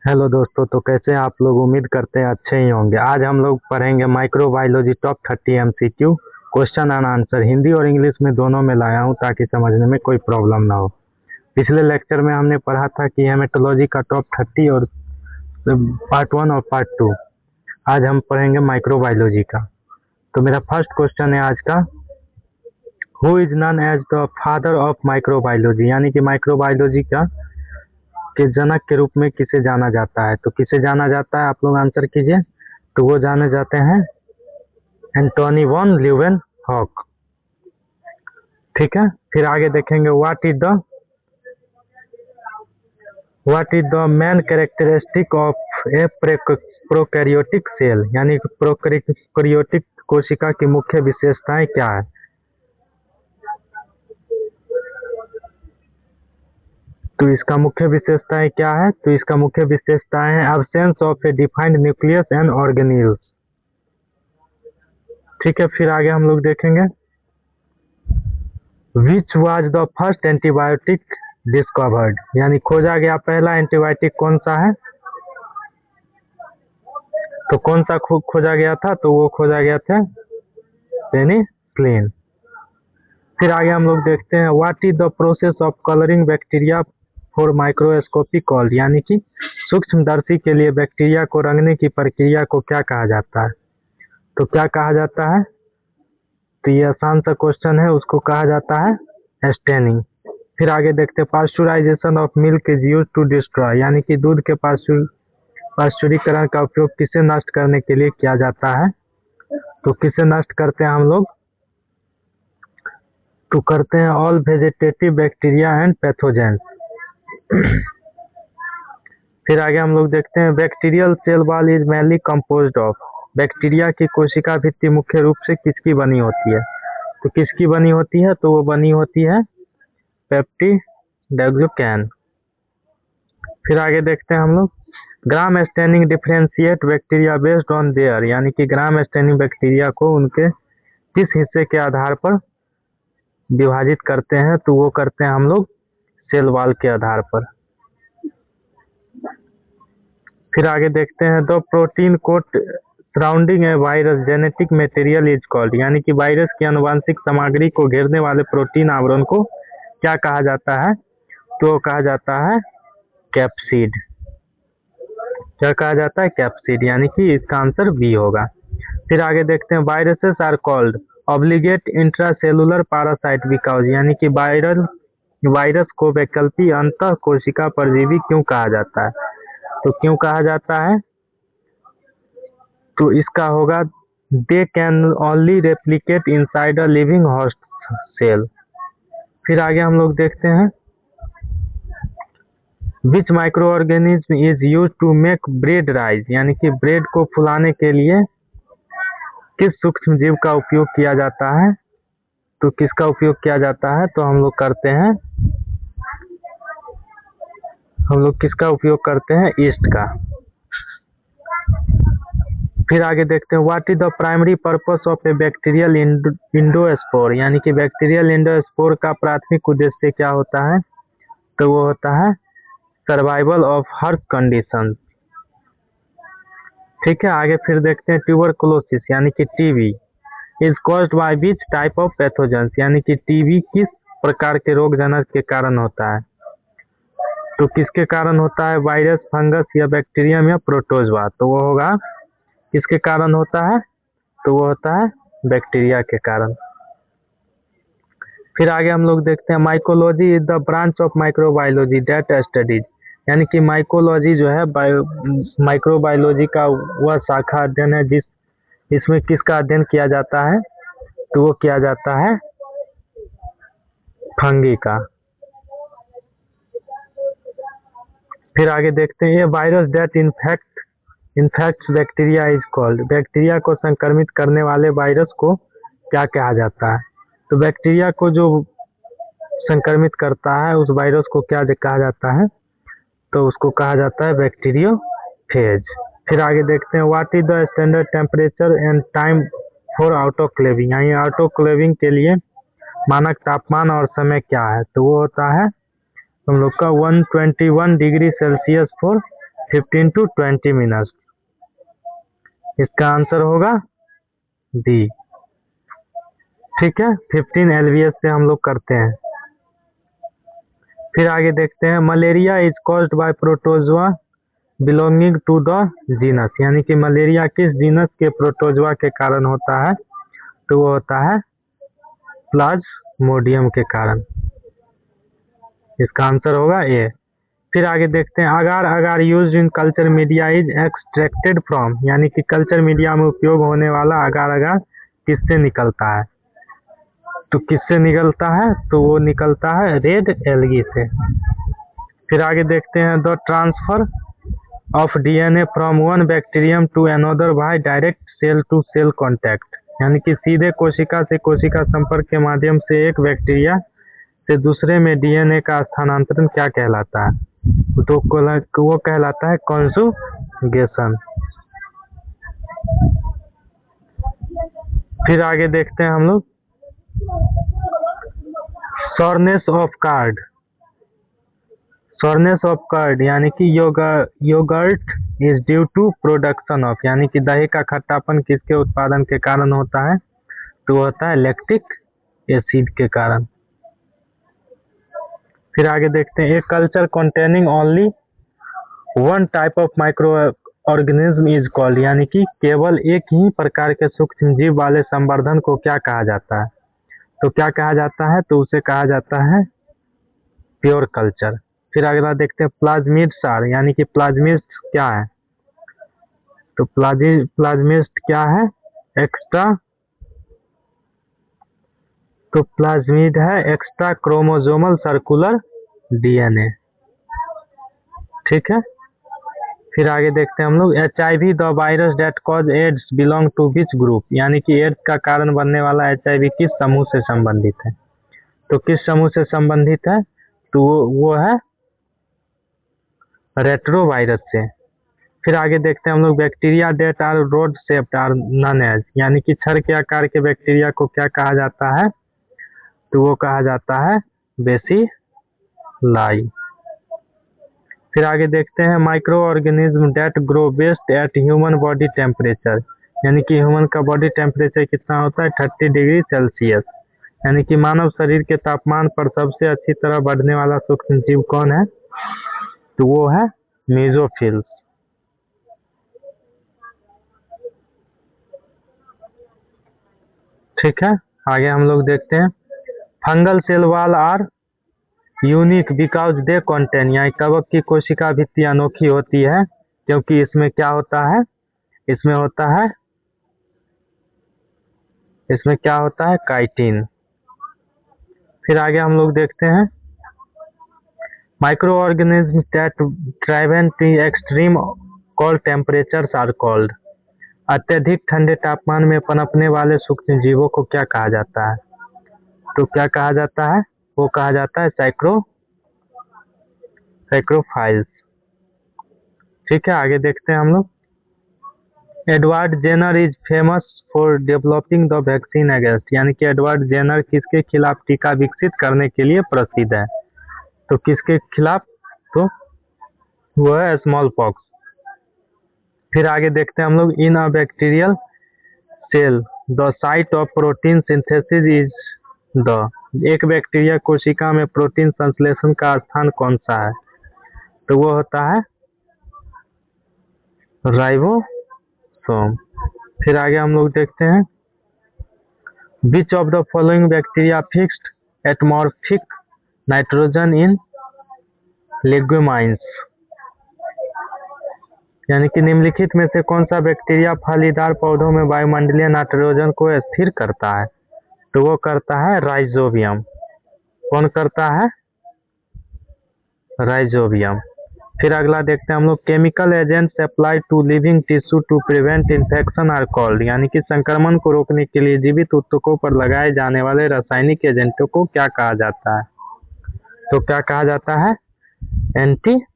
Hello दोस्तों, तो कैसे हैं आप लोग। उम्मीद करते हैं अच्छे ही होंगे। आज हम लोग पढ़ेंगे microbiology top 30 MCQ question and answer. Hindi और इंग्लिश में दोनों में लाया हूं ताकि समझने में कोई प्रॉब्लम ना हो। पिछले लेक्चर में हमने पढ़ा था कि हेमेटोलॉजी का टॉप 30 और पार्ट 1 और पार्ट 2। आज हम पढ़ेंगे माइक्रोबायोलॉजी का। तो मेरा फर्स्ट क्वेश्चन है आज का, who is known as the father of microbiology, यानी कि माइक्रोबायोलॉजी का के जनक के रूप में किसे जाना जाता है। तो किसे जाना जाता है, आप लोग आंसर कीजिए। तो वो जाने जाते हैं एंटोनी वॉन ल्यूवेनहॉक। ठीक है, फिर आगे देखेंगे what is the main characteristic of a prokaryotic cell, यानी कि प्रोकैरियोटिक कोशिका की मुख्य विशेषताएं क्या है। तो इसका मुख्य विशेषताएं क्या है, तो इसका मुख्य विशेषताएं है absence of A defined nucleus and organelles. ठीक है, फिर आगे हम लोग देखेंगे which was the first antibiotic discovered, यानी खोजा गया पहला एंटीबायोटिक कौन सा है। तो कौन सा खोजा गया था, तो वो खोजा गया था पेनिसिलिन। फिर आगे हम लोग देखते हैं what is the process of colouring bacteria for microscopy called, यानी कि सूक्ष्मदर्शी के लिए बैक्टीरिया को रंगने की प्रक्रिया को क्या कहा जाता है। तो क्या कहा जाता है, तो ये आसान सा क्वेश्चन है, उसको कहा जाता है स्टेनिंग। फिर आगे देखते हैं pasteurization of milk is used to destroy, यानी कि दूध के पास्चुरीकरण का उपयोग किसे नष्ट करने के लिए किया जाता है। तो किसे नष्ट करते हैं हम लोग, तो करते हैं all vegetative bacteria and pathogens. फिर आगे हम लोग देखते हैं bacterial cell wall is mainly composed of, bacteria की कोशिका भित्ति मुख्य रूप से किसकी बनी होती है। तो किसकी बनी होती है, तो वो बनी होती है पेप्टिडेक्सोकैन। फिर आगे देखते हैं हम लोग gram staining differentiate bacteria based on their, यानी कि ग्राम स्टेनिंग बैक्टीरिया को उनके किस हिस्से के आधार पर विभाजित करते हैं, तो वो करते हैं हम लोग सेल वॉल के आधार पर। फिर आगे देखते हैं the protein coat surrounding a virus genetic material is called, यानी कि वायरस की आनुवांशिक सामग्री को घेरने वाले प्रोटीन आवरण को क्या कहा जाता है, तो कहा जाता है कैप्सिड। क्या कहा जाता है, कैप्सिड, यानी कि इसका आंसर बी होगा। फिर आगे देखते हैं viruses are called obligate intracellular parasite because, यानी कि वायरस को वैकल्पिक अंतः कोशिका परजीवी क्यों कहा जाता है। तो क्यों कहा जाता है, तो इसका होगा they can only replicate inside a living host cell. फिर आगे हम लोग देखते हैं which micro organism is use to make bread rise, यानी कि ब्रेड को फुलाने के लिए किस सूक्ष्म जीव का उपयोग किया जाता है। तो किसका उपयोग किया जाता है, तो हम लोग किसका उपयोग करते हैं, ईस्ट का। फिर आगे देखते हैं what is the primary purpose of a bacterial endospore, यानी कि बैक्टीरियल इंडोस्पोर का प्राथमिक उद्देश्य क्या होता है, तो वो होता है सर्वाइवल ऑफ हर्ट कंडीशन। ठीक है, आगे फिर देखते हैं ट्यूबरकुलोसिस, यानी कि TB is caused by which type of pathogens, यानी कि टीबी किस प्रकार के रोगजनक के कारण होता है। तो किसके कारण होता है, वायरस, फंगस या बैक्टीरियम या प्रोटोजवा। तो वो होगा किसके कारण होता है, तो वो होता है बैक्टीरिया के कारण। फिर आगे हम लोग देखते हैं mycology is the branch of microbiology that studies, यानी कि माइकोलॉजी जो है माइक्रोबायोलॉजी का वह शाखा अध्ययन है इसमें किसका अध्ययन किया जाता है, तो वो किया जाता है फंगी का। फिर आगे देखते हैं ये virus that infects bacteria is called, bacteria को संक्रमित करने वाले वायरस को क्या कहा जाता है। तो बैक्टीरिया को जो संक्रमित करता है उस वायरस को क्या कहा जाता है, तो उसको कहा जाता है बैक्टीरियोफेज। फिर आगे देखते हैं what is the standard temperature and time for autoclaving, यानी ऑटोक्लेविंग के लिए मानक तापमान और समय क्या है, तो वो होता है हम लोग का 121 degree Celsius for 15 to 20 minute. इसका आंसर होगा डी। ठीक है, 15 LBS से हम लोग करते हैं। फिर आगे देखते हैं, malaria is caused by protozoa belonging to the genus, यानी कि मलेरिया किस जीनस के प्रोटोजोआ के कारण होता है? तो वो होता है प्लाज्मोडियम के कारण। इसका आंसर होगा ए। फिर आगे देखते हैं, agar agar used in culture media is extracted from, यानी कि कल्चर मीडिया में उपयोग होने वाला अगार अगार किससे निकलता है? तो किससे निकलता है? तो वो निकलता है रेड एल्गी से। फिर आगे देखते हैं, the transfer of DNA from one bacterium to another by direct cell to cell contact, यानी कि सीधे कोशिका से कोशिका संपर्क के माध्यम से एक बैक्टीरिया से दूसरे में DNA का स्थानांतरण क्या कहलाता है? तो वो कहलाता है कॉन्जुगेशन। फिर आगे देखते हैं हम लोग, sourness of curd. Sourness of curd यानी कि yogurt is due to production of, यानी कि दही का खट्टापन किसके उत्पादन के कारण होता है? तो होता है लैक्टिक एसिड के कारण। फिर आगे देखते हैं, a culture containing only one type of micro organism is called, यानी कि केवल एक ही प्रकार के सूक्ष्म जीव वाले संवर्धन को क्या कहा जाता है? तो क्या कहा जाता है? तो उसे कहा जाता है प्योर कल्चर। फिर अगला देखते हैं, प्लाज्मिड्स आर, यानी कि प्लाज्मिड्स क्या है? तो प्लाज्मिड्स क्या है? एक्स्ट्रा, तो प्लाज्मिड है एक्स्ट्रा क्रोमोसोमल सर्कुलर DNA। ठीक है, फिर आगे देखते हैं हम लोग, HIV the virus that cause AIDS belong to which group, यानी कि एड्स का कारण बनने वाला HIV किस समूह से संबंधित है? तो किस समूह से संबंधित है? तो वो है रेट्रोवायरस से। फिर आगे देखते हैं हम लोग, bacteria that are rod shaped are known as, यानी कि छड़ के आकार के बैक्टीरिया को क्या कहा जाता है? तो वो कहा जाता है बेसिलाई। फिर आगे देखते हैं, micro organism that grow best at human body temperature, यानी कि ह्यूमन का बॉडी टेम्परेचर कितना होता है? 30 डिग्री सेल्सियस, यानी कि मानव शरीर के तापमान पर सबसे अच्छी तरह बढ़ने वाला सूक्ष्म जीव कौन है? तो वो है मेसोफिल्स। ठीक है, आगे हम लोग देखते हैं, fungal cell wall are unique because they contain, यानी कवक की कोशिका भित्ति अनोखी होती है क्योंकि इसमें क्या होता है? इसमें क्या होता है? काइटिन। फिर आगे हम लोग देखते हैं, micro organism that thrive at extreme cold temperatures are called, अत्यधिक ठंडे तापमान में पनपने वाले सूक्ष्म जीवों को क्या कहा जाता है? तो क्या कहा जाता है? वो कहा जाता है साइक्रोफाइल्स। ठीक है, आगे देखते हैं हम लोग, Edward Jenner is famous for developing the vaccine against, यानी कि एडवर्ड जेनर किसके खिलाफ टीका विकसित करने के लिए प्रसिद्ध है? तो किसके खिलाफ? तो वो है स्मॉल पॉक्स। फिर आगे देखते हैं हम लोग, in a bacterial cell the site of protein synthesis is the, एक बैक्टीरिया कोशिका में प्रोटीन संश्लेषण का स्थान कौन सा है? तो वो होता है राइबोसोम। फिर आगे हम लोग देखते हैं, which of the following bacteria fixed atmospheric nitrogen in legumes, यानी कि निम्नलिखित में से कौन सा बैक्टीरिया फलीदार पौधों में वायुमंडलीय नाइट्रोजन को स्थिर करता है? तो वो करता है राइजोबियम। कौन करता है? राइजोबियम। फिर अगला देखते हैं हम लोग, chemical agents apply to living tissue to prevent infection are called, यानी कि संक्रमण को रोकने के लिए जीवित ऊतकों पर लगाए जाने वाले रासायनिक एजेंटों को क्या कहा जाता है? तो क्या कहा जाता है? एंटीसेप्टिक्स।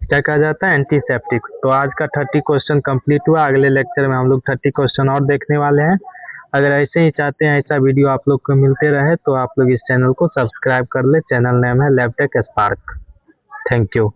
क्या कहा जाता है? एंटीसेप्टिक्स। तो आज का 30 क्वेश्चन कंप्लीट हुआ। अगले लेक्चर में हम लोग 30 क्वेश्चन और देखने वाले हैं। अगर ऐसे ही चाहते हैं ऐसा वीडियो आप लोग को मिलते रहे तो आप लोग इस चैनल को सब्सक्राइब कर ले। चैनल नेम है लैबटेक स्पार्क। Thank you.